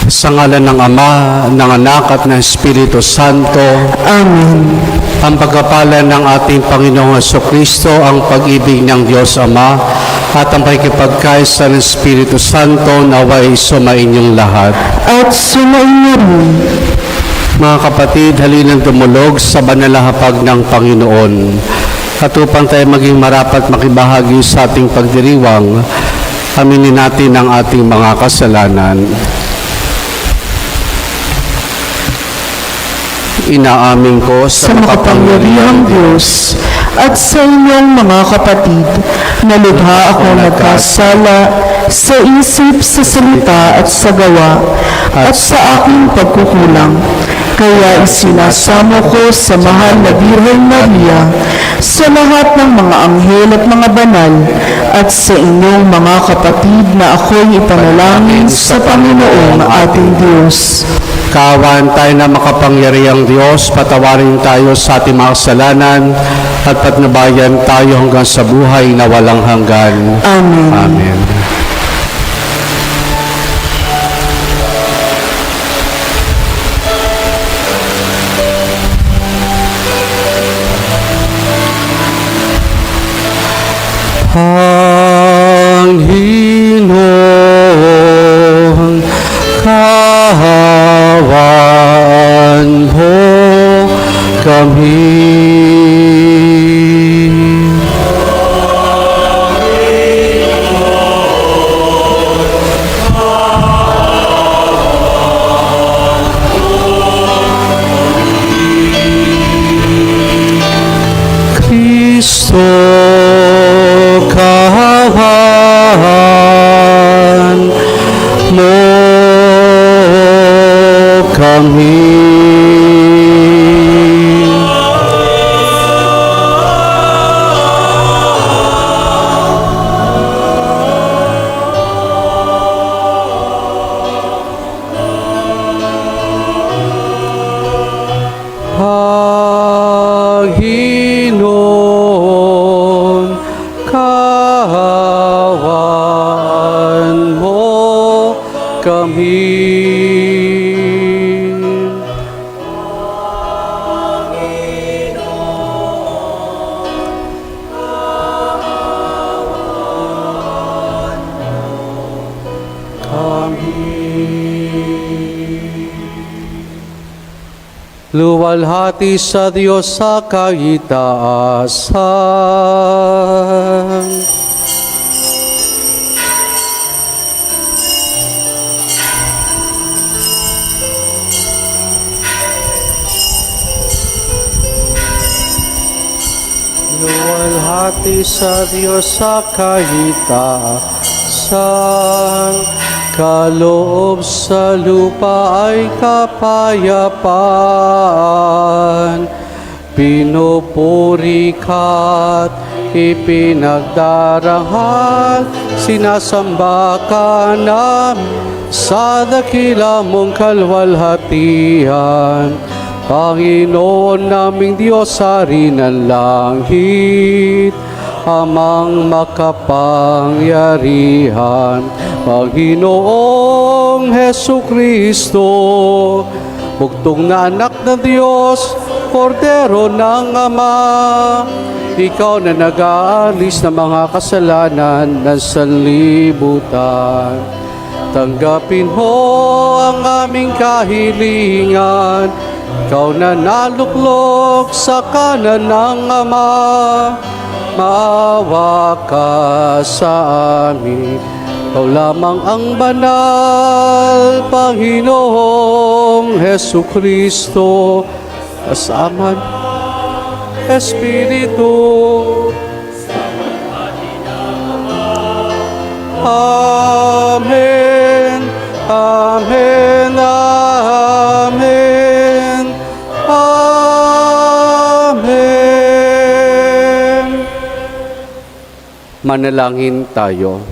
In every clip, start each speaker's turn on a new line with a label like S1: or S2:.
S1: Sa ngalan ng Ama, ng Anak at ng Espiritu Santo.
S2: Amen.
S1: Ang pagkapalan ng ating Panginoong Jesucristo, ang pag-ibig ng Diyos Ama, at ang pakikipagkaisa ng Espiritu Santo naway sumainyong lahat.
S2: At sumainyo rin.
S1: Mga kapatid, halinang dumulog sa banal na hapag ng Panginoon. At upang tayo maging marapat makibahagi sa ating pagdiriwang, aminin natin ang ating mga kasalanan. Inaamin ko
S2: Sa makapangyarihang Diyos at sa inyong mga kapatid, na lubha ako nagkasala sa isip, sa salita at sa gawa, at sa aking pagkukulang. Kaya isinasamo ko sa mahal na Birhen Maria, sa lahat ng mga anghel at mga banal, at sa inyong mga kapatid na ako'y ipanalangin sa Panginoong ating Diyos.
S1: Kaawaan tayo na makapangyarihang Diyos, patawarin tayo sa ating mga kasalanan at patnubayan tayo hanggang sa buhay na walang hanggan.
S2: Amen.
S1: Amen. Panginoon, kahawan mo kami. Kristo, kahawan mo kami. Panginoon, kahawan mo kami. Luwalhati sa Diyos sa kaitaasan. Luwalhati sa Diyos sa kaitaasan. Kaloob sa lupa ay kapayapaan, pinupuri ka't ipinagdaranghal, sinasamba ka namin sa dakila mong kalwalhatian. Panginoon naming Diyos, Hari ng langit, Amang makapangyarihan, Panginoong Hesukristo, bugtong na anak ng Diyos, Kordero ng Ama, ikaw na nag-aalis ng mga kasalanan ng sanlibutan. Tanggapin mo ang aming kahilingan, ikaw na naluklok sa kanan ng Ama, maawa ka sa amin. Ikaw lamang ang banal, Panginoong Hesukristo, kasama Espiritu. Amen, amen, amen, amen. Manalangin tayo.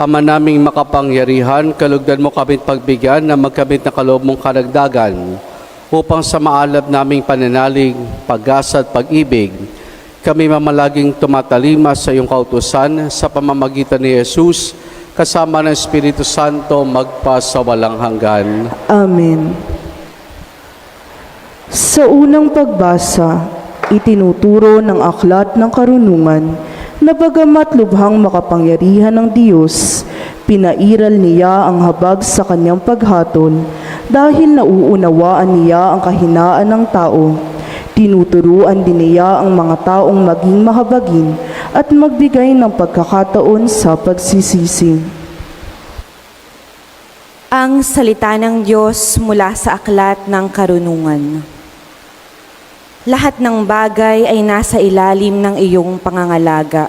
S1: Ama naming makapangyarihan, kalugdan mo kamit pagbigyan na magkamit na kaloob mong karagdagan upang sa maalab naming pananalig, pag-asa at pag-ibig, kami mamalaging tumatalima sa iyong kautusan sa pamamagitan ni Jesus kasama ng Espiritu Santo magpa sa walang hanggan.
S2: Amen. Sa unang pagbasa, itinuturo ng aklat ng karunungan na bagamat lubhang makapangyarihan ng Diyos, pinairal niya ang habag sa kanyang paghatol dahil nauunawaan niya ang kahinaan ng tao. Tinuturuan din niya ang mga taong maging mahabagin at magbigay ng pagkakataon sa pagsisisi.
S3: Ang salita ng Diyos mula sa aklat ng karunungan. Lahat ng bagay ay nasa ilalim ng iyong pangangalaga,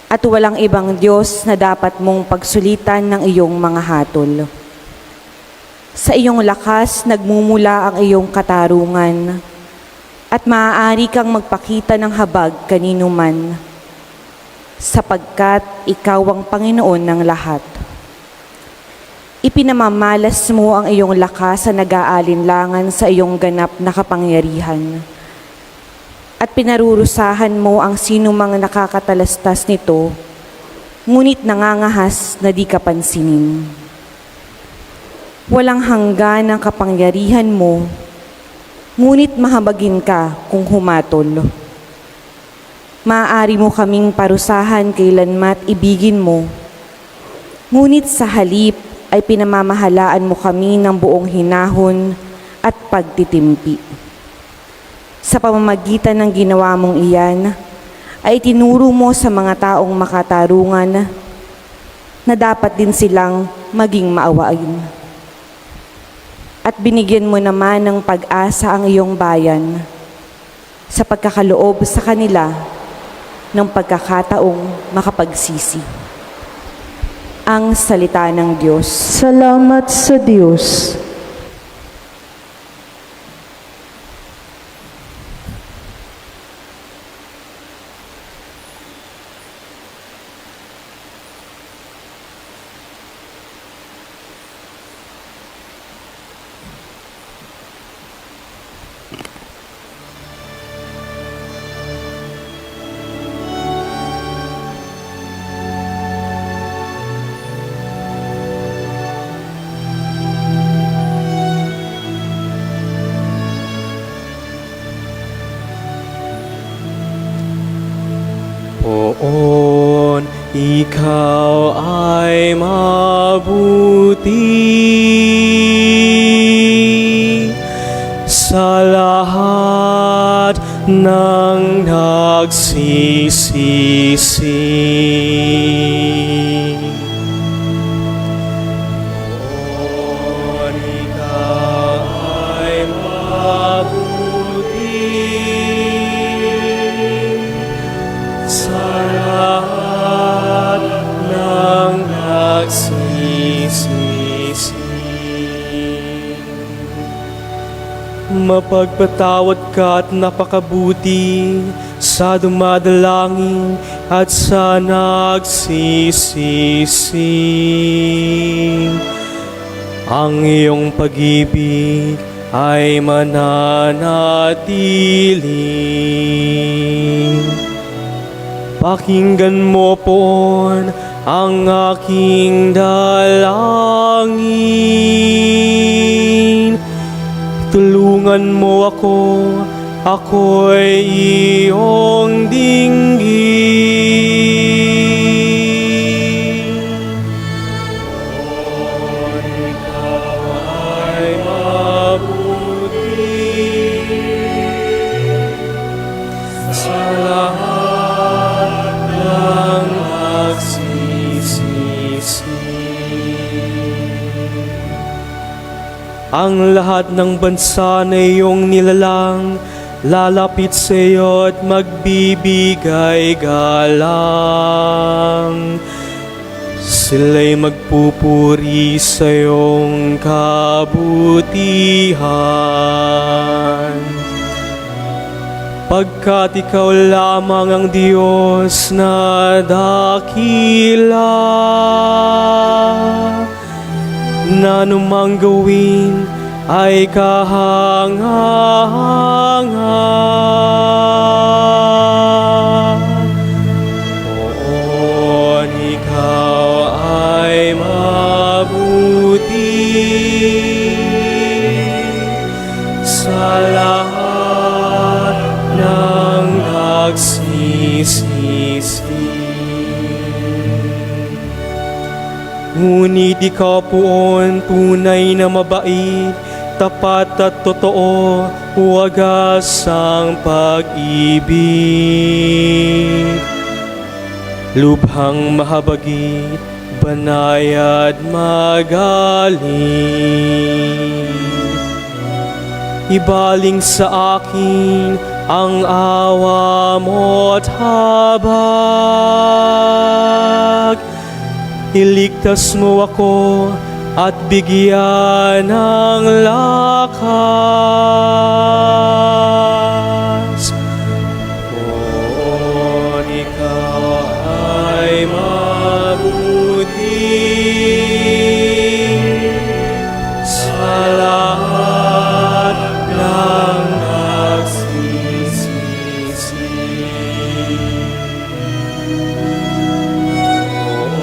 S3: at walang ibang Diyos na dapat mong pagsulitan ng iyong mga hatol. Sa iyong lakas nagmumula ang iyong katarungan, at maaari kang magpakita ng habag kanino man, sapagkat ikaw ang Panginoon ng lahat. Ipinamamalas mo ang iyong lakas sa nag-aalinlangan sa iyong ganap na kapangyarihan. At pinarurusahan mo ang sinumang nakakatalastas nito, ngunit nangangahas na di kapansinin. Walang hanggan ang kapangyarihan mo, ngunit mahabagin ka kung humatol. Maaari mo kaming parusahan kailanmat ibigin mo, ngunit sa halip ay pinamamahalaan mo kami ng buong hinahon at pagtitimpi. Sa pamamagitan ng ginawa mong iyan, ay tinuro mo sa mga taong makatarungan na dapat din silang maging maawain. At binigyan mo naman ng pag-asa ang iyong bayan sa pagkakaloob sa kanila ng pagkakataong makapagsisi. Ang salita ng Diyos.
S2: Salamat sa Diyos.
S4: Poon, ikaw ay mabuti sa lahat ng nagsisisi. Poon, ikaw ay mabuti sa lahat ng nagsisisi. Mapagpatawad ka at napakabuti sa dumadalangin at sa nagsisisi. Ang iyong pag-ibig ay mananatili. Pakinggan mo poon ang aking dalangin. Tulungan mo ako'y iyong dinggin. Poon, ikaw ay mabuti sa lahat ng nagsisisi. Ang lahat ng bansa na iyong nilalang lalapit sa iyo at magbibigay galang. Sila'y magpupuri sa iyong kabutihan. Pagkat ikaw lamang ang Diyos na dakila, na anumang gawin ay kahanga-hanga. Poon, ikaw Ngunit ikaw poon tunay na mabait, tapat at totoo, wagas ang pag-ibig. Lubhang mahabagit, banayad magaling. Ibaling sa akin ang awa mo't habag. Iligtas mo ako at bigyan ng lakas. Oo, ikaw ay mabuti sa lahat ng nagsisisi.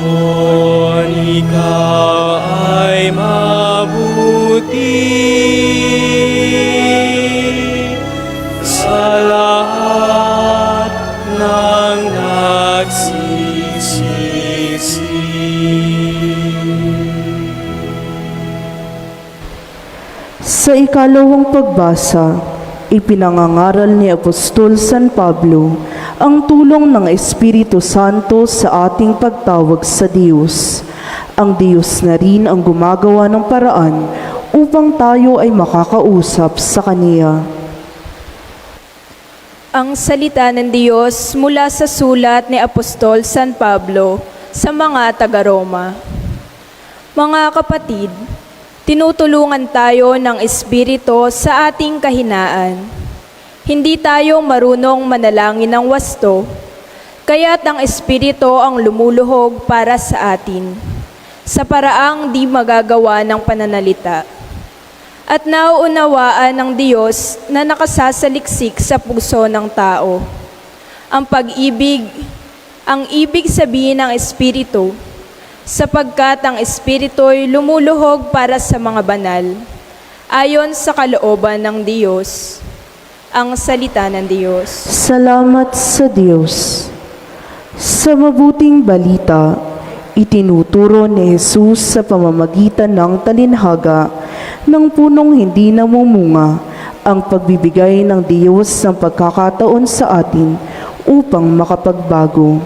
S4: Oo, ikaw ay mabuti sa lahat ng nagsisisi.
S2: Sa ikalawang pagbasa, ipinangangaral ni Apostol San Pablo ang tulong ng Espiritu Santo sa ating pagtawag sa Diyos. Ang Diyos na rin ang gumagawa ng paraan upang tayo ay makakausap sa Kaniya.
S5: Ang salita ng Diyos mula sa sulat ni Apostol San Pablo sa mga taga-Roma. Mga kapatid, tinutulungan tayo ng Espiritu sa ating kahinaan. Hindi tayo marunong manalangin ng wasto, kaya't ang Espiritu ang lumuluhog para sa atin, sa paraang di magagawa ng pananalita. At nauunawaan ng Diyos na nakasasaliksik sa puso ng tao. Ang pag-ibig, ang ibig sabihin ng Espiritu, sapagkat ang Espiritu'y lumuluhog para sa mga banal, ayon sa kalooban ng Diyos. Ang salita ng Diyos.
S2: Salamat sa Diyos. Sa mabuting balita, itinuturo ni Jesus sa pamamagitan ng talinhaga ng punong hindi namumunga ang pagbibigay ng Diyos ng pagkakataon sa atin upang makapagbago.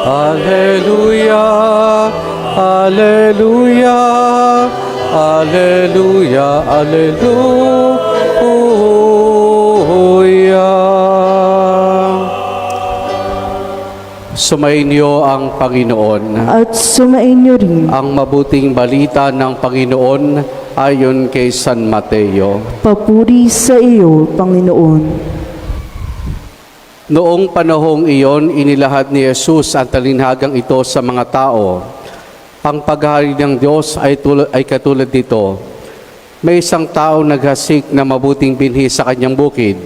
S1: Alleluia, Alleluia, Alleluia, Alleluia. Sumainyo ang Panginoon.
S2: At sumainyo rin,
S1: Ang mabuting balita ng Panginoon ayon kay San Mateo.
S2: papuri sa iyo, Panginoon.
S1: Noong panahong iyon, inilahad ni Jesus ang talinhagang ito sa mga tao. Ang paghari ng Diyos ay katulad dito. May isang tao naghasik na mabuting binhi sa kanyang bukid.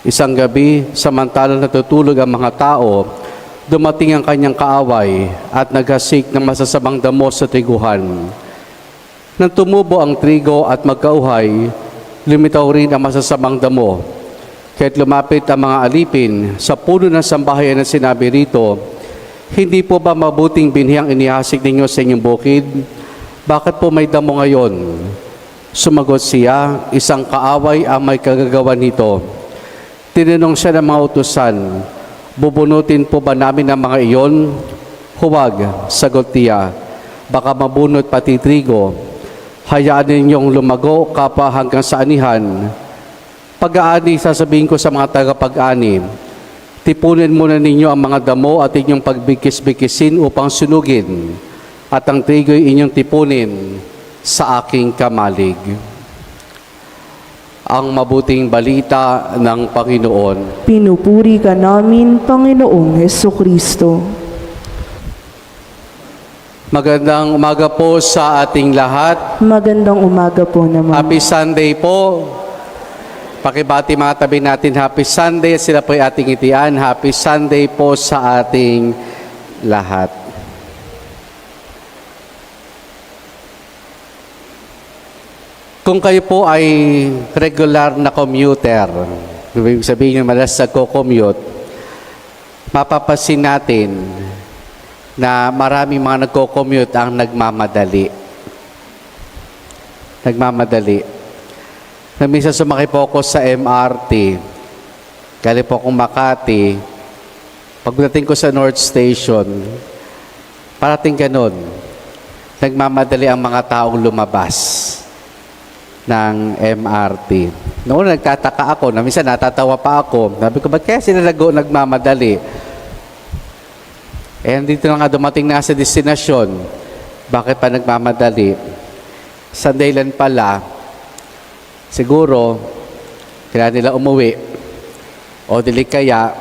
S1: Isang gabi, samantalang natutulog ang mga tao, dumating ang kanyang kaaway at naghasik ng masasamang damo sa triguhan. Nang tumubo ang trigo at magkauhay, lumitaw rin ang masasamang damo. Kaya't lumapit ang mga alipin sa puno ng sambahayan na sinabi rito, hindi po ba mabuting binhi ang inihasik ninyo sa inyong bukid? Bakit po may damo ngayon? Sumagot siya, isang kaaway ang may kagagawa nito. Tinanong siya ng mga utusan, bubunutin po ba namin ang mga iyon? Huwag, sagot niya, baka mabunot pati trigo. Hayaan ninyong lumago kapa hanggang sa anihan. Pag-aani, sasabihin ko sa mga tagapag-ani, tipunin muna ninyo ang mga damo at inyong pagbikis-bikisin upang sunugin, at ang trigo'y inyong tipunin sa aking kamalig. Ang mabuting balita ng Panginoon.
S2: Pinupuri ka namin, Panginoong Hesukristo.
S1: Magandang umaga po sa ating lahat.
S2: Magandang umaga po naman.
S1: Happy Sunday po. Pakibati mga tabi natin, Happy Sunday. Sila po ay ating itian. Happy Sunday po sa ating lahat. Kung kayo po ay regular na commuter, ibig sabihin nyo malas nagko-commute, mapapansin natin na maraming mga nagko-commute ang nagmamadali. Nagmamadali. Minsan sumakay po ako sa MRT, galing po akong Makati, pagdating ko sa North Station, parating ganun, nagmamadali ang mga taong lumabas ng MRT. Noon nagtataka ako, na minsan natatawa pa ako. Sabi ko, ba't kaya sila nagmamadali? Eh, dito na nga dumating na sa destinasyon. Bakit pa nagmamadali? Sa dahilan pala, siguro, kaya nila umuwi. O dili kaya,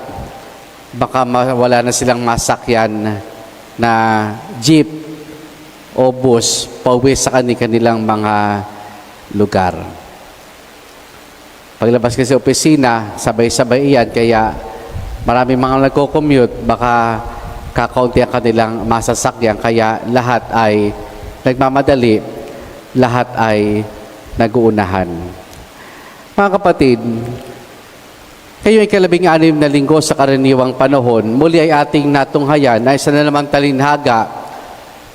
S1: baka wala na silang masakyan na jeep o bus pauwi sa kanilang mga lugar. Paglabas kasi sa opisina, sabay-sabay iyan, kaya maraming mga nagko-commute, baka kakaunti ang kanilang masasakyan, kaya lahat ay nagmamadali, lahat ay nag-uunahan. Mga kapatid, kayo ay kalabing-anim na linggo sa karaniwang panahon, muli ay ating natunghayan na isa na namang talinhaga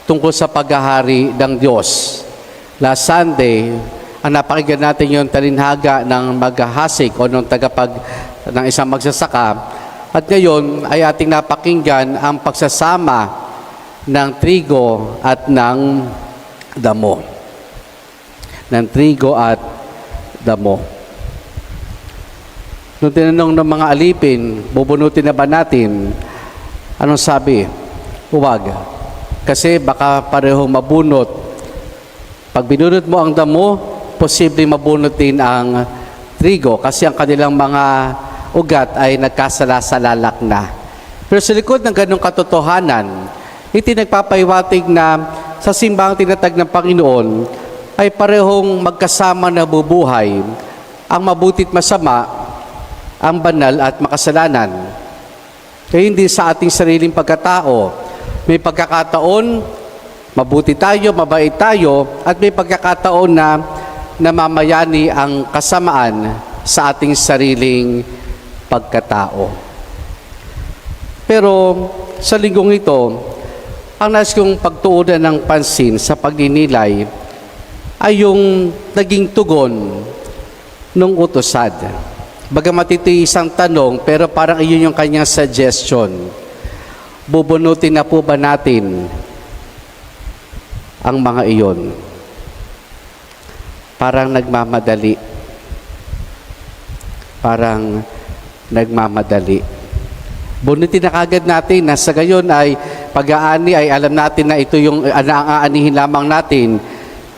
S1: tungkol sa paghahari ng Diyos. Last Sunday, ang napakinggan natin yung talinhaga ng maghahasik o ng ng isang magsasaka. At ngayon ay ating napakinggan ang pagsasama ng trigo at ng damo. Ng trigo at damo. Nung tinanong ng mga alipin, bubunutin na ba natin? Anong sabi? Huwag. Kasi baka parehong mabunot. Pag binunot mo ang damo, posibleng mabunot din ang trigo kasi ang kanilang mga ugat ay nagkasalasalalak na. Pero sa likod ng ganong katotohanan, iti nagpapaiwatig na sa simbang tinatag ng Panginoon ay parehong magkasama na bubuhay ang mabutit masama, ang banal at makasalanan. Kaya hindi sa ating sariling pagkatao. May pagkakataon, mabuti tayo, mabait tayo, at may pagkakataon na namamayani ang kasamaan sa ating sariling pagkatao. Pero sa linggong ito, ang nais kong pagtuunan ng pansin sa pagninilay ay yung naging tugon ng utosad. Bagamat ito isang tanong, pero parang iyon yung kanyang suggestion. Bubunutin na po ba natin ang mga iyon? Parang nagmamadali. Parang nagmamadali. Bunutin na kagad natin na sa gayon ay pag-aani ay alam natin na ito yung aanihin lamang natin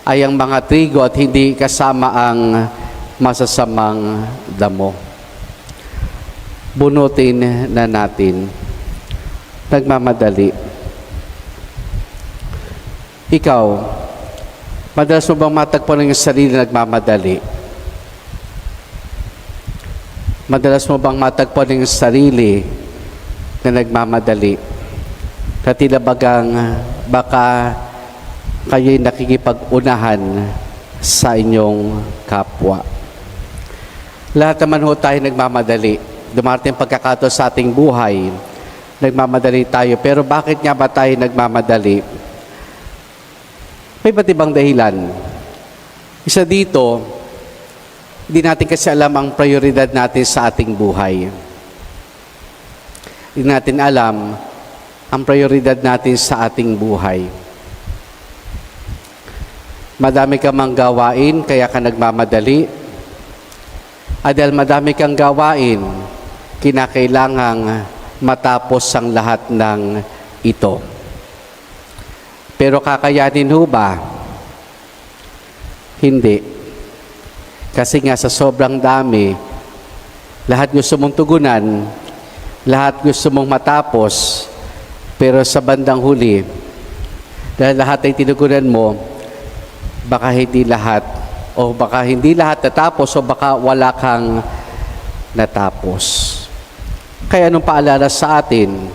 S1: ay ang mga trigo at hindi kasama ang masasamang damo. Bunutin na natin. Nagmamadali. Ikaw, madalas mo bang matagpuan ng sarili na nagmamadali? Madalas mo bang matagpuan ng sarili na nagmamadali? Katila bagang baka kayo'y nakikipag-unahan sa inyong kapwa. Lahat naman ho tayo nagmamadali. Dumarating pagkakataon sa ating buhay, nagmamadali tayo. Pero bakit nga ba tayo nagmamadali? May iba't ibang dahilan. Isa dito, hindi natin kasi alam ang prioridad natin sa ating buhay. Hindi natin alam ang prioridad natin sa ating buhay. Madami ka mang gawain, kaya ka nagmamadali. At dahil madami kang gawain, kinakailangang matapos ang lahat ng ito. Pero kakayanin ho ba? Hindi. Kasi nga sa sobrang dami, lahat gusto mong tugunan, lahat gusto mong matapos, pero sa bandang huli, dahil lahat ay tinugunan mo, baka hindi lahat, o baka hindi lahat natapos, o baka wala kang natapos. Kaya anong paalala sa atin?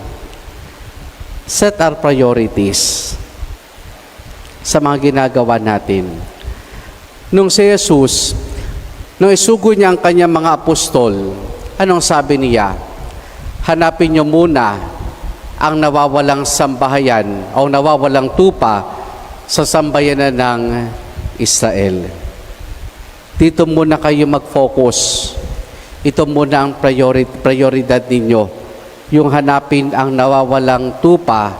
S1: Set our priorities sa mga ginagawa natin. Nung si Jesus, nung isugo niya ang kanyang mga apostol, anong sabi niya? Hanapin niyo muna ang nawawalang sambahayan o nawawalang tupa sa sambayanan ng Israel. Dito muna kayo mag-focus. Ito muna ang prioridad ninyo. Yung hanapin ang nawawalang tupa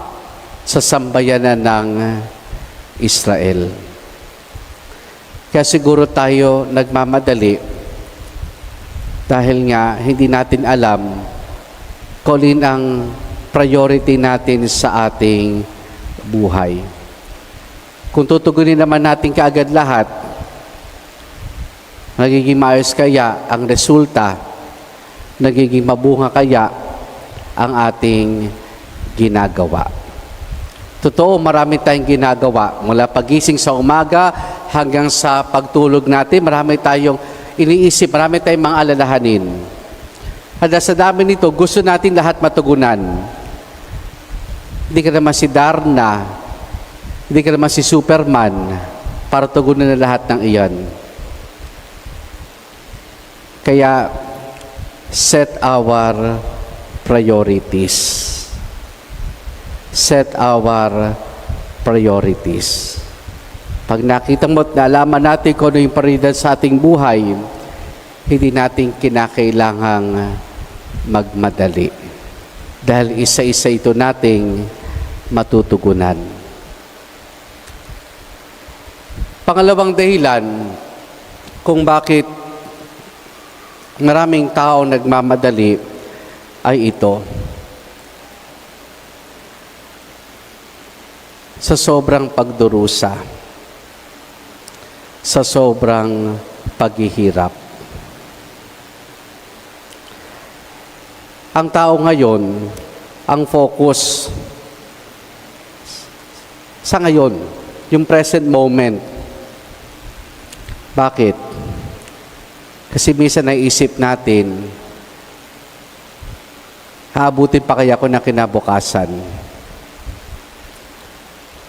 S1: sa sambayanan ng Israel. Kaya siguro tayo nagmamadali dahil nga hindi natin alam kung alin ang priority natin sa ating buhay. Kung tutugunin naman natin kaagad lahat, nagiging maayos kaya ang resulta, nagiging mabunga kaya ang ating ginagawa. Totoo, marami tayong ginagawa. Mula pagising sa umaga hanggang sa pagtulog natin, marami tayong iniisip, marami tayong mga alalahanin. At sa dami nito, gusto natin lahat matugunan. Hindi ka naman si Darna, hindi ka naman si Superman para tugunan na lahat ng iyan. Kaya, set our priorities. Set our priorities. Pag nakita mo at nalaman natin kung ano yung prioridad sa ating buhay, hindi natin kinakailangang magmadali. Dahil isa-isa ito nating matutugunan. Pangalawang dahilan kung bakit maraming tao nagmamadali ay ito. Sa sobrang pagdurusa, sa sobrang paghihirap. Ang tao ngayon, ang focus sa ngayon, yung present moment. Bakit? Kasi minsan naisip natin, haabutin pa kaya ko ng kinabukasan?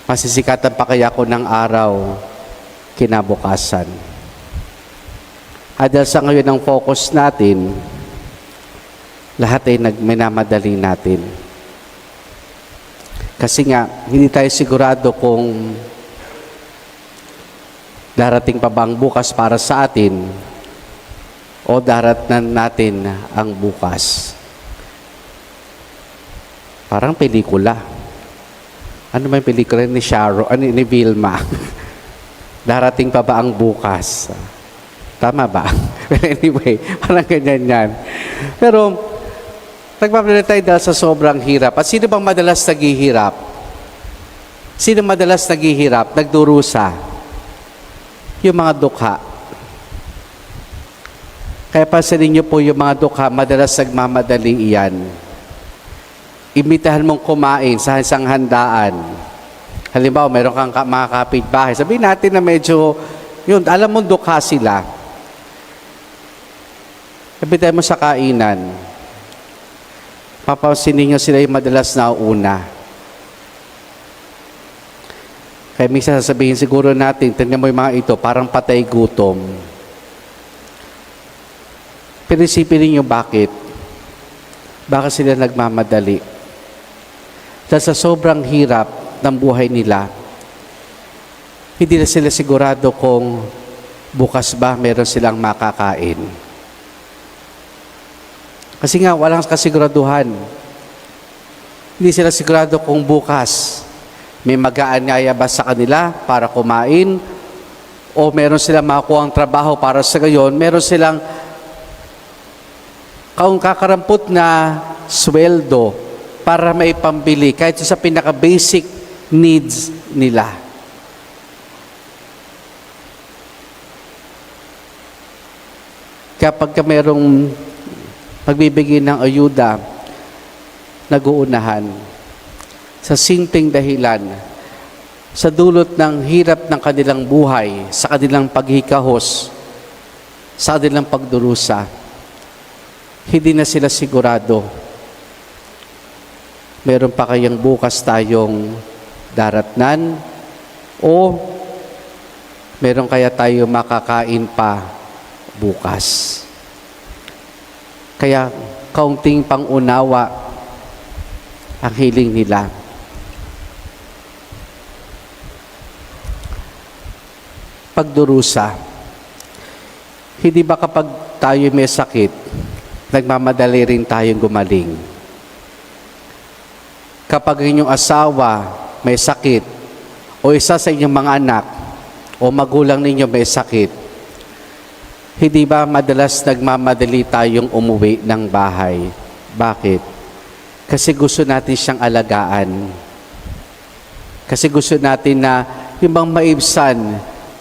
S1: Masisikatan pa kaya ko ng araw kinabukasan? At dahil sa ngayon ang focus natin, lahat ay minamadali natin. Kasi nga, hindi tayo sigurado kung darating pa ba ang bukas para sa atin o daratnan natin ang bukas. Parang pelikula. Ano may pelikula ni Sharon, ni Vilma? Darating pa ba ang bukas? Tama ba? Anyway, parang ganyan yan. Pero, nagpapadala tayo dahil sa sobrang hirap. At sino bang madalas naghihirap? Sino madalas naghihirap? Nagdurusa? Yung mga dukha. Kaya pansinin niyo po yung mga dukha, madalas nagmamadali iyan. Imbitahan mong kumain sa isang handaan. Halimbawa, meron kang mga kapitbahay. Sabihin natin na medyo, yun, alam mong dukha sila. Imbitahan mo sa kainan. Papansinin niyo sila yung madalas na una. Kaya minsan sasabihin siguro natin, tingnan mo yung mga ito, parang patay gutom. Pero isipin niyo bakit? Bakit sila nagmamadali? Dahil sa sobrang hirap ng buhay nila, hindi na sila sigurado kung bukas ba meron silang makakain. Kasi nga, walang kasiguraduhan. Hindi sila sigurado kung bukas may mag-aanyaya ba sa kanila para kumain o meron silang makuha ang trabaho para sa gayon, meron silang kakarampot na sweldo para may pambili kahit sa pinaka-basic needs nila. Kapag mayroong magbibigay ng ayuda, nag-uunahan sa simpleng dahilan, sa dulot ng hirap ng kanilang buhay, sa kanilang paghikahos, sa kanilang pagdurusa, hindi na sila sigurado. Meron pa kayang bukas tayong daratnan o meron kaya tayo makakain pa bukas. Kaya kaunting pangunawa ang hiling nila. Pagdurusa. Hindi ba kapag tayo may sakit, nagmamadali rin tayong gumaling? Kapag inyong asawa may sakit, o isa sa inyong mga anak, o magulang ninyo may sakit, hindi ba madalas nagmamadali tayong umuwi ng bahay? Bakit? Kasi gusto natin siyang alagaan. Kasi gusto natin na yung bang maibsan,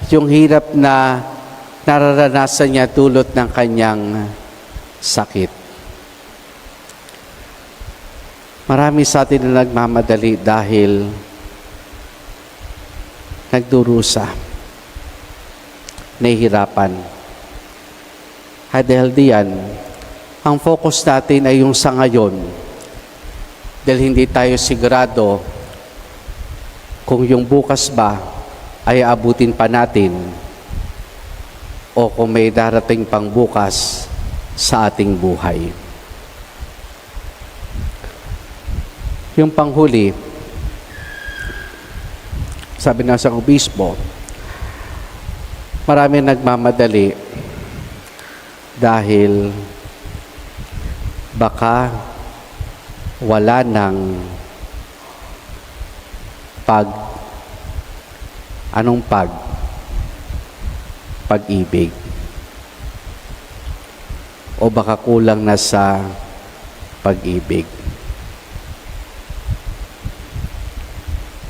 S1: yung hirap na nararanasan niya dulot ng kanyang sakit. Marami sa atin na nagmamadali dahil nagdurusa, nahihirapan. At dahil diyan, ang focus natin ay yung sa ngayon. Dahil hindi tayo sigurado kung yung bukas ba ay abutin pa natin o kung may darating pang bukas sa ating buhay. Yung panghuli, sabi na sa obispo, marami nagmamadali dahil baka wala ng pag-ibig. O baka kulang na sa pag-ibig.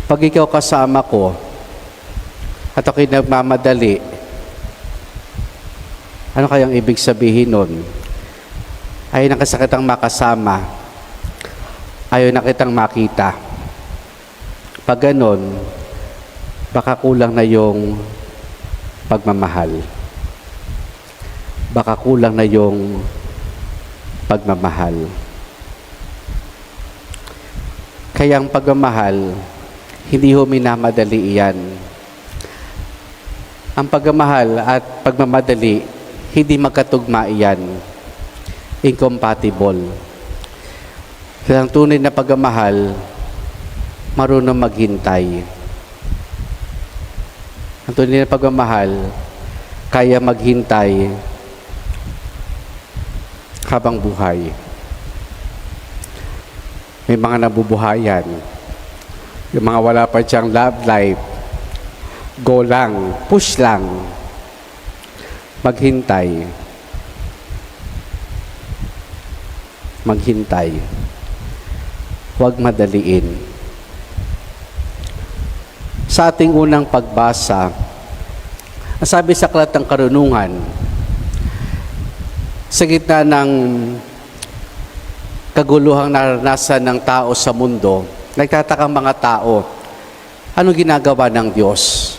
S1: Pag ikaw kasama ko at ako'y nagmamadali, ano kayang ibig sabihin nun? Ayaw na kitang makasama, ayaw na kitang makita. Pag ganon, baka kulang na yung pagmamahal. Baka kulang na yung pagmamahal. Kaya ang pagmamahal, hindi ho minamadali iyan. Ang pagmamahal at pagmamadali, hindi magkatugma iyan. Incompatible. Kaya ang tunay na pagmamahal, marunong maghintay. Ang tunay na pagmamahal, kaya maghintay habang buhay. May mga nabubuhayan. Yung mga wala pa siyang love life, go lang, push lang, maghintay. Maghintay. Huwag madaliin. Sa ating unang pagbasa, ang sabi sa Aklat ng Karunungan, sa gitna ng kaguluhang naranasan ng tao sa mundo, nagtatakang mga tao, ano ginagawa ng Diyos?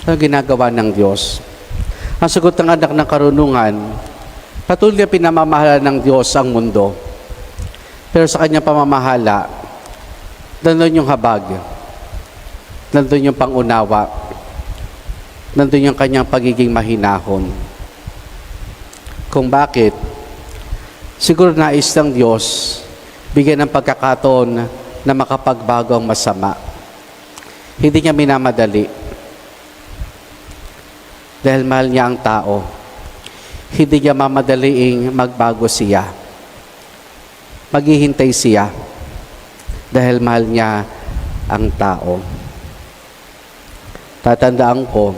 S1: Ano ginagawa ng Diyos? Ang sagot ng anak ng karunungan, patuloy na pinamamahala ng Diyos ang mundo. Pero sa kanyang pamamahala, nandun yung habag, nandun yung pangunawa, nandun yung kanyang pagiging mahinahon. Kung bakit? Siguro nais ng Diyos bigyan ng pagkakataon na makapagbago ang masama. Hindi niya minamadali. Dahil mahal niya ang tao. Hindi niya mamadaliing magbago siya. Maghihintay siya. Dahil mahal niya ang tao. Tatandaan ko,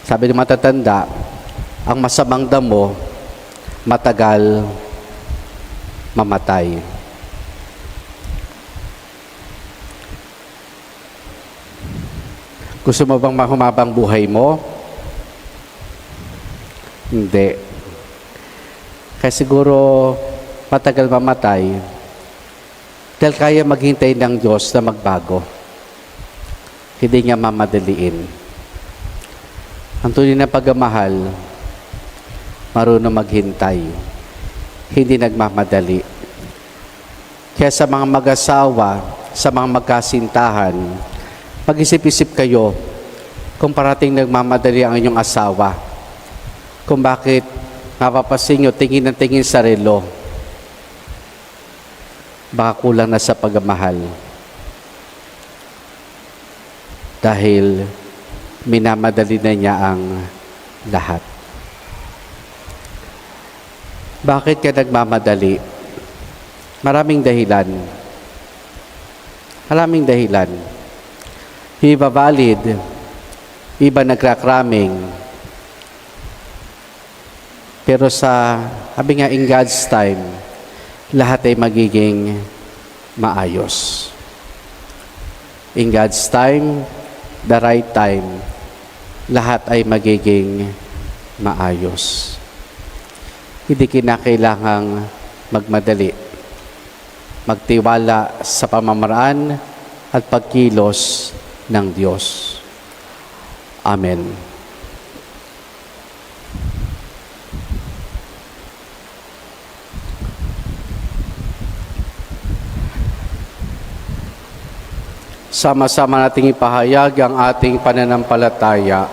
S1: sabi ng matatanda, ang masamang damo, matagal mamatay. Gusto mo bang mahumabang buhay mo? Hindi. Kaya siguro matagal mamatay dahil kaya maghintay ng Diyos na magbago. Hindi niya mamadaliin. Ang tunay na pagmamahal, marunong maghintay. Hindi nagmamadali. Kaya sa mga mag-asawa, sa mga magkasintahan, mag-isip-isip kayo kung parating nagmamadali ang inyong asawa. Kung bakit mapapasin nyo, tingin ng tingin sa relo. Baka kulang na sa pagmamahal. Dahil minamadali na niya ang lahat. Bakit ka nagmamadali? Maraming dahilan. Maraming dahilan. Iba valid, iba nagkakraming. Pero sabi nga, in God's time, lahat ay magiging maayos. In God's time, the right time, lahat ay magiging maayos. Hindi kinakailangang magmadali. Magtiwala sa pamamaraan at pagkilos ng Diyos. Amen. Sama-sama nating ipahayag ang ating pananampalataya.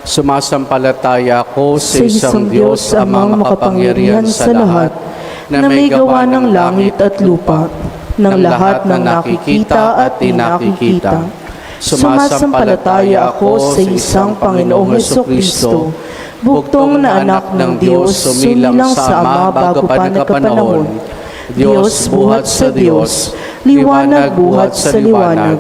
S1: Sumasampalataya ako sa isang Diyos, Amang makapangyarihan sa lahat,
S2: na may gawa ng langit at lupa, ng lahat ng nakikita at di nakikita. Sumasampalataya ako sa isang Panginoong Hesukristo, buktong na anak ng Diyos, sumilang sa Ama bago pa nagkapanahon, Diyos buhat sa Diyos, liwanag buhat sa liwanag,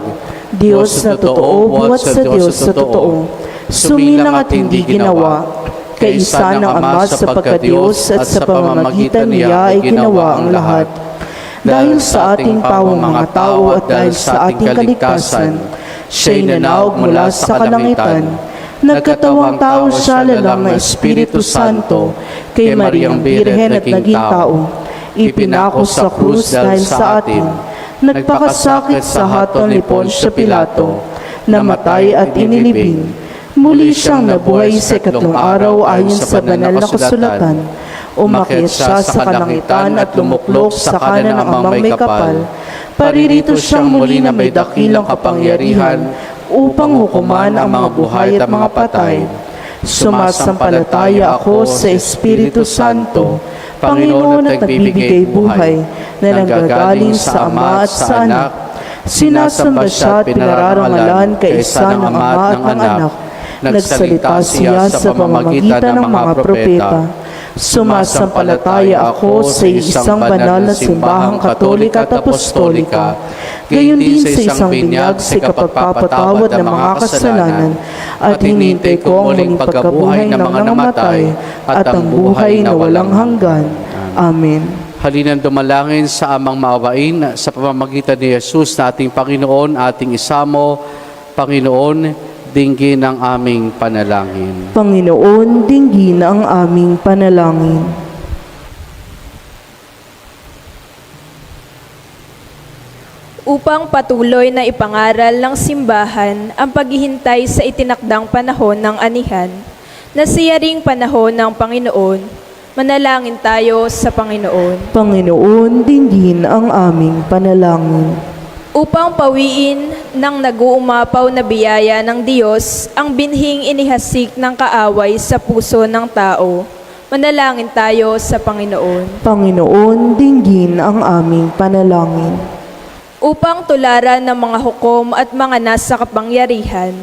S2: Diyos na totoo buhat sa Diyos na totoo, sumilang at hindi ginawa, kaisa ng Ama sa pagka-Diyos at sa pamamagitan niya ay ginawa ang lahat. Dahil sa ating pawang mga tao at dahil sa ating kaligtasan, siya'y nanawag mula sa kalangitan, nagkatawang tao siya lalang ng Espiritu Santo, kay Mariang Birhen at naging tao, ipinako sa krus dahil sa atin, nagpakasakit sa hatol ni Poncio Pilato, namatay at inilibing, muli siyang nabuhay sa ikatlong araw ayon sa banal na kasulatan, umakyat siya sa kalangitan at lumuklok sa kanan ng Amang may kapal, paririto siyang muli na may dakilang kapangyarihan upang hukuman ang mga buhay at mga patay. Sumasampalataya ako sa Espiritu Santo, Panginoon at nagbibigay buhay, na nanggagaling sa Ama at sa Anak. Sinasamba siya at pinararangalan kaisa ng Ama at ng Anak. Nagsalita siya sa pamamagitan ng mga propeta. Sumasampalataya ako sa isang banal na simbahang katolika at apostolika, gayon din sa isang binyag sa kapagpapatawad ng mga kasalanan, at hinintay ko ang muling pagkabuhay ng mga namatay at ang buhay na walang hanggan. Amen.
S1: Halinan dumalangin sa Amang maawain sa pamamagitan ni Jesus na ating Panginoon, ating isamo. Panginoon, dinggin ang aming panalangin.
S2: Panginoon, dinggin ang aming panalangin.
S5: Upang patuloy na ipangaral ng simbahan ang paghihintay sa itinakdang panahon ng anihan, na siya ring panahon ng Panginoon, manalangin tayo sa Panginoon.
S2: Panginoon, dinggin ang aming panalangin.
S5: Upang pawiin ng nag-uumapaw na biyaya ng Diyos ang binhing inihasik ng kaaway sa puso ng tao, manalangin tayo sa Panginoon.
S2: Panginoon, dinggin ang aming panalangin.
S5: Upang tularan ng mga hukom at mga nasa kapangyarihan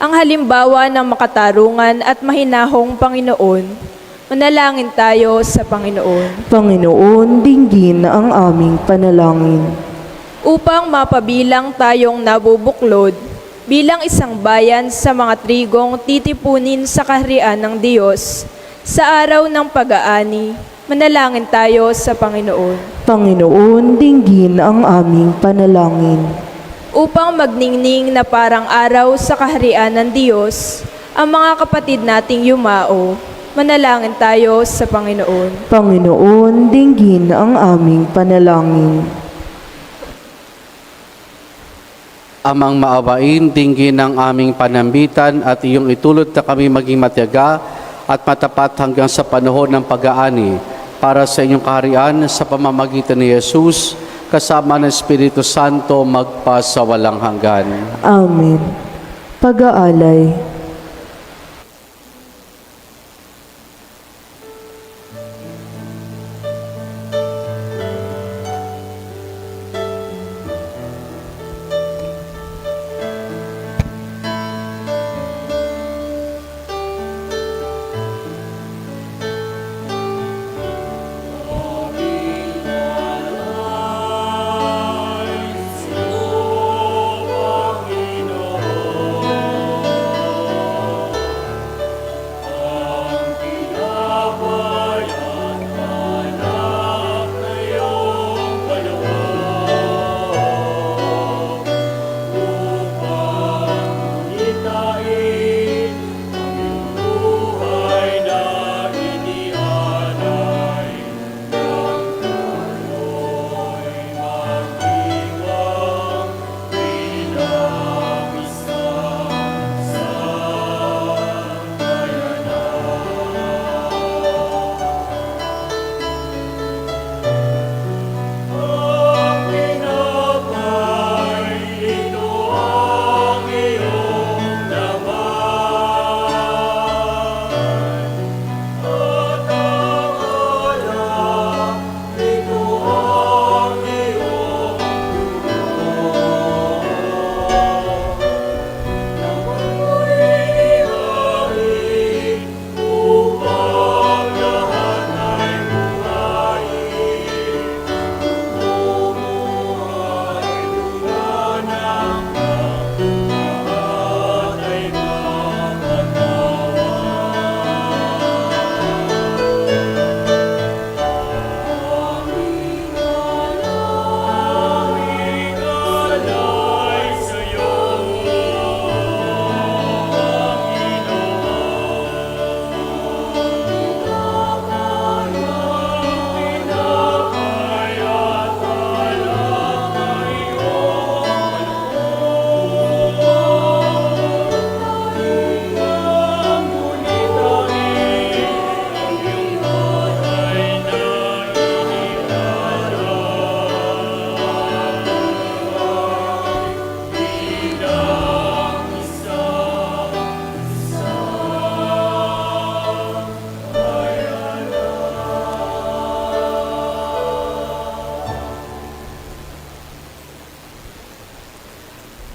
S5: ang halimbawa ng makatarungan at mahinahong Panginoon, manalangin tayo sa Panginoon.
S2: Panginoon, dinggin ang aming panalangin.
S5: Upang mapabilang tayong nabubuklod bilang isang bayan sa mga trigong titipunin sa kaharian ng Diyos sa araw ng pag-aani, manalangin tayo sa Panginoon.
S2: Panginoon, dinggin ang aming panalangin.
S5: Upang magningning na parang araw sa kaharian ng Diyos ang mga kapatid nating yumao, Manalangin tayo sa Panginoon.
S2: Panginoon, dinggin ang aming panalangin.
S1: Amang maawain, dinggin ang aming panambitan at iyong itulot na kami maging matyaga at matapat hanggang sa panahon ng pag-aani para sa inyong kaharian sa pamamagitan ni Jesus kasama ng Espiritu Santo magpasawalang hanggan.
S2: Amen. Pag-aalay.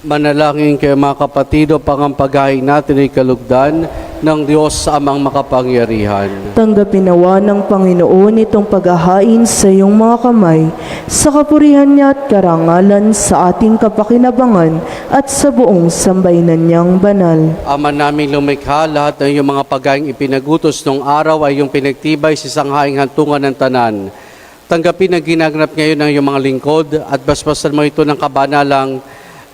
S1: Manalangin kayo mga kapatid upang ang paghain natin ay kalugdan ng Diyos sa Amang makapangyarihan.
S2: Tanggapin nawa ng Panginoon itong paghahain sa iyong mga kamay, sa kapurihan niya at karangalan sa ating kapakinabangan at sa buong sambayanan niyang banal.
S1: Ama naming lumikha, lahat ng iyong mga paghaing ipinagutos nung araw ay iyong pinagtibay sa sanghaing hantungan ng tanan. Tanggapin ang ginaganap ngayon ng iyong mga lingkod at basbasan mo ito ng kabanalang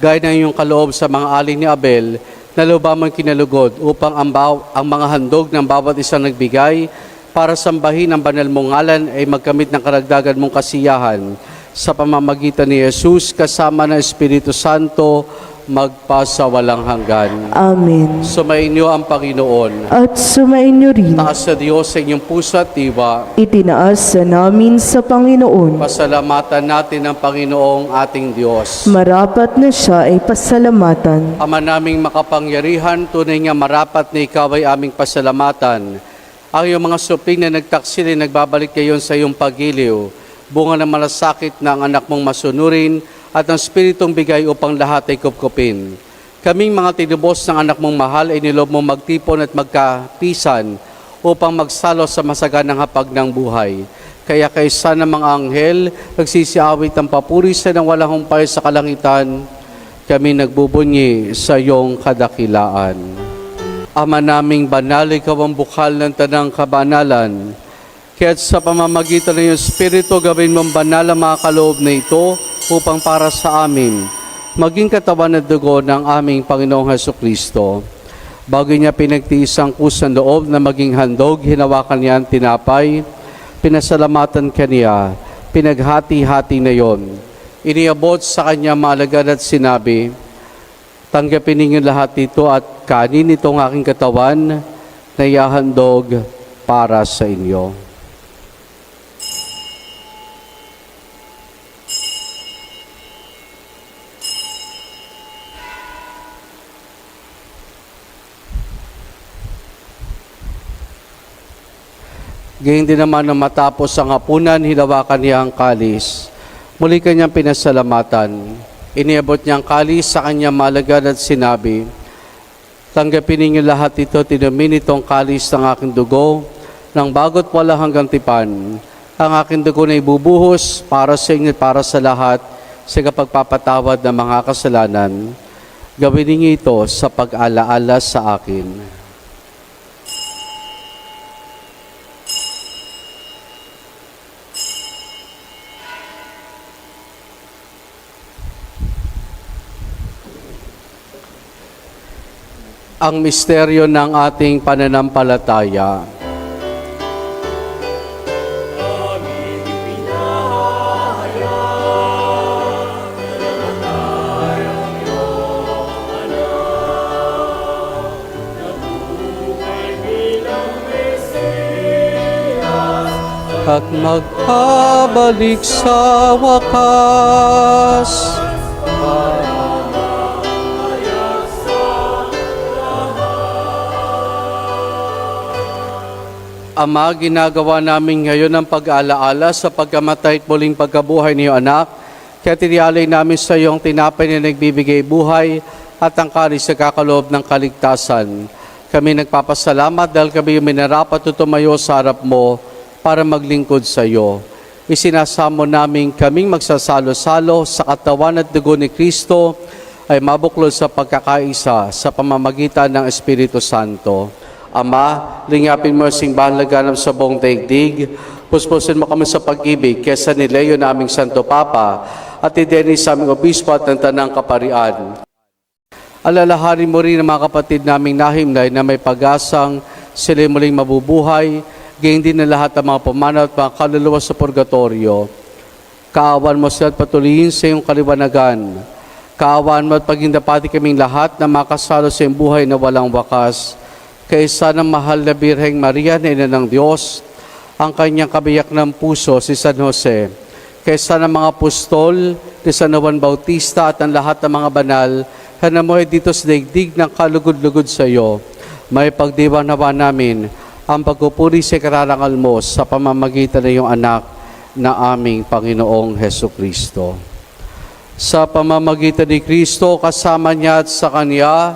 S1: gaya ng iyong kaloob sa mga alin ni Abel, na lubamang kinalugod upang ang mga handog ng bawat isang nagbigay para sambahin ang banal mong ngalan ay magkamit ng karagdagan mong kasiyahan sa pamamagitan ni Jesus kasama ng Espiritu Santo magpasawalang hanggan.
S2: Amen.
S1: Sumainyo ang Panginoon.
S2: At sumainyo rin,
S1: Taas sa Diyos sa inyong puso at diwa.
S2: itinaas sa namin sa Panginoon.
S1: Pasalamatan natin ang Panginoong ating Diyos.
S2: Marapat na siya ay pasalamatan.
S1: Ama naming makapangyarihan, tunay nga marapat na ikaw ay aming pasalamatan. Ang iyong mga supling na nagtaksil ay nagbabalik kayon sa iyong pagiliw. Bunga ng malasakit na ang anak mong masunurin at ang Spiritong bigay upang lahat ay kupkupin. Kaming mga tinubos ng anak mong mahal ay nilob mong magtipon at magkapisan upang magsalo sa masaganang hapag ng buhay. Kaya kaysa ng mga anghel, nagsisiawit ang papuri sa nang walang humpay sa kalangitan, kami nagbubunyi sa iyong kadakilaan. Ama naming banal, ikaw ang bukal ng tanang kabanalan. Kaya't sa pamamagitan ng iyong Espiritu, gawin mong banal ang mga kaloob na ito upang para sa amin maging katawan at dugo ng aming Panginoong Hesukristo. Bago niya pinagtiis ang kusang loob na maging handog, hinawakan niya ang tinapay, pinasalamatan kaniya, pinaghati-hati na yon. Iniabot sa kanya malagad at sinabi, tanggapin ninyo lahat ito at kanin itong aking katawan na ihahandog para sa inyo. Gayun din naman nang matapos ang hapunan, hinawakan niya ang kalis. Muli kanyang pinasalamatan. Iniabot niya ang kalis sa kanya malagad at sinabi, tanggapin ninyo lahat ito, tinumin itong kalis ng aking dugo, ng bago't wala hanggang tipan. Ang aking dugo na ibubuhos para sa inyo at para sa lahat sa kapagpapatawad ng mga kasalanan. Gawin ninyo ito sa pag-alaala sa akin. Ang misteryo ng ating pananampalataya. At magpabalik sa wakas. Ama, ginagawa namin ngayon ang pag-alaala sa pagkamatay at muling pagkabuhay ni iyong anak. Kaya tiniyalay namin sa iyong tinapay na nagbibigay buhay at ang kalis sa kakaloob ng kaligtasan. Kami nagpapasalamat dahil kami minarapat at tumayo sa harap mo para maglingkod sa iyo. Isinasamo namin kaming magsasalo-salo sa katawan at dugo ni Kristo ay mabuklod sa pagkakaisa sa pamamagitan ng Espiritu Santo. Ama, lingapin mo ang simbahan laganap sa buong daigdig. Puspusin mo kami sa pag-ibig kesa ni Leo na aming Santo Papa at i-Dennis sa aming obispo at ng Tanang Kaparian. Alalahanin mo rin ang mga kapatid naming nahimlay na may pag-asang sila muling mabubuhay, gayon din na lahat ng mga pumanaw at mga kaluluwa sa purgatorio. Kaawan mo sila at patuloyin sa iyong kaliwanagan. Kaawan mo at pagindapati kaming lahat na makasalo sa iyong buhay na walang wakas. Kaysa ng mahal na Birheng Maria na Ina ng Diyos, ang kanyang kabiyak ng puso si San Jose, kaysa ng mga apostol ni San Juan Bautista at ang lahat ng mga banal na namuhay dito sa daigdig ng kalugod-lugod sa iyo, may pagdiwang nawa namin ang pagpupuri sa kararangal mo sa pamamagitan ng iyong anak na aming Panginoong Hesukristo. Sa pamamagitan ni Kristo, kasama niya at sa Kanya,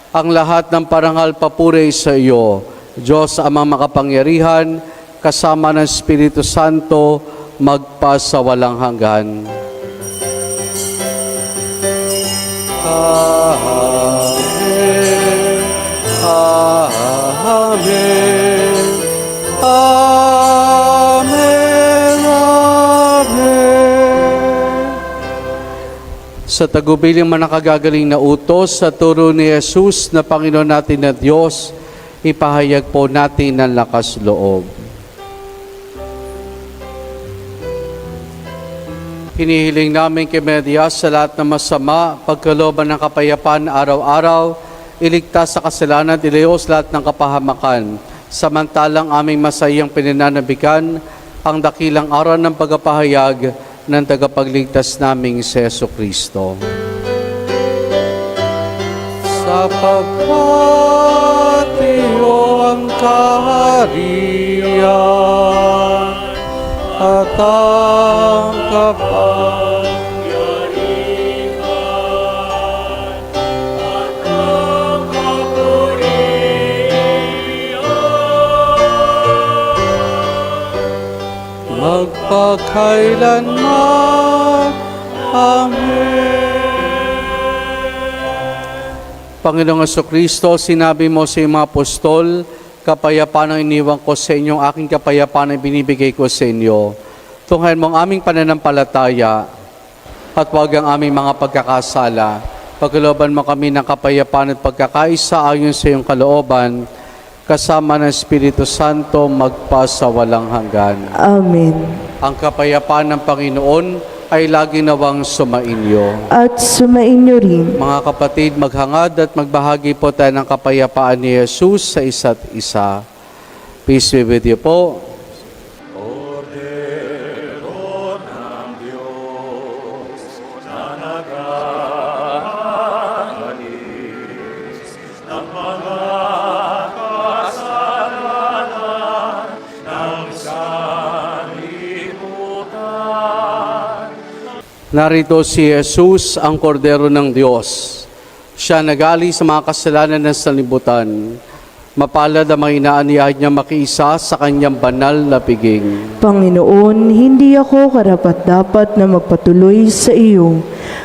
S1: ang lahat ng parangal papuri sa iyo, Diyos Amang makapangyarihan, kasama ng Espiritu Santo, magpasawalang hanggan. Amen. Amen. Amen. Amen. Sa tagubiling manakagagaling na utos sa turo ni Jesus na Panginoon natin na Diyos, ipahayag po natin ng lakas loob. Hinihiling namin kay Maria sa lahat ng masama, pagkalooban ng kapayapaan araw-araw, iligtas sa kasalanan at ilayos lahat ng kapahamakan. Samantalang aming masayang pinananabikan ang dakilang araw ng pagpapahayag ng tagapagligtas naming si Jesucristo. Sapagkat iyo ang kaharian at ang kapangyarihan at ang kapurihan magpakailanman. Amen. Panginoong Jesucristo, sinabi mo sa iyong mga apostol, kapayapaan ang iniwan ko sa inyo, aking kapayapaan ang binibigay ko sa inyo. Tunghayan mo ang aming pananampalataya at huwag ang aming mga pagkakasala. Pagkalooban mo kami ng kapayapaan at pagkakaisa ayon sa iyong kalooban, kasama ng Espiritu Santo magpa sa walang hanggan.
S2: Amen.
S1: Ang kapayapaan ng Panginoon ay lagi nawang sumainyo.
S2: At sumainyo rin.
S1: Mga kapatid, maghangad at magbahagi po tayo ng kapayapaan ni Jesus sa isa't isa. Peace be with you po. Narito si Jesus, ang kordero ng Diyos. Siya nagali sa mga kasalanan ng sanlibutan. Mapalad ang mga inaanyayahan niya makiisa sa kanyang banal na piging.
S2: Panginoon, hindi ako karapat-dapat na magpatuloy sa iyo,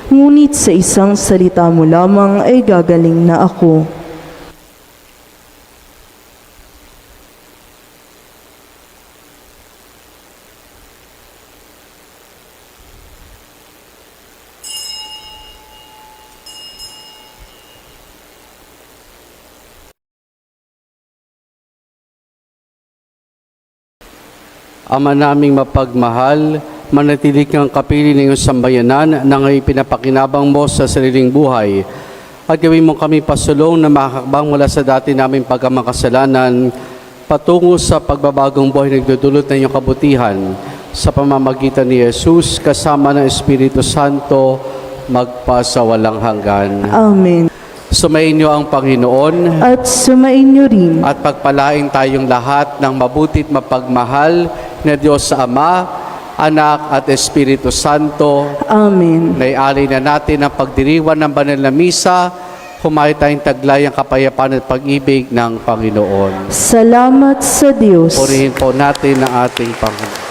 S2: ngunit sa isang salita mo lamang ay gagaling na ako.
S1: Ama naming mapagmahal, manatili kang kapili ng iyong sambayanan na ngayon pinapakinabang mo sa sariling buhay. At gawin mo kami pasulong na makakabang mula sa dati naming pagkamakasalanan patungo sa pagbabagong buhay na nagdudulot ng iyong kabutihan sa pamamagitan ni Jesus kasama ng Espiritu Santo magpa sa walang hanggan.
S2: Amen.
S1: Sumainyo ang Panginoon
S2: At sumainyo rin.
S1: at pagpalain tayong lahat ng mabutit mapagmahal na Diyos sa Ama, Anak at Espiritu Santo.
S2: Amen.
S1: Naialay na natin ang pagdiriwan ng banal na misa, humayo tayong taglay ang kapayapaan at pag-ibig ng Panginoon.
S2: Salamat sa Diyos.
S1: Purihin po natin ang ating Panginoon.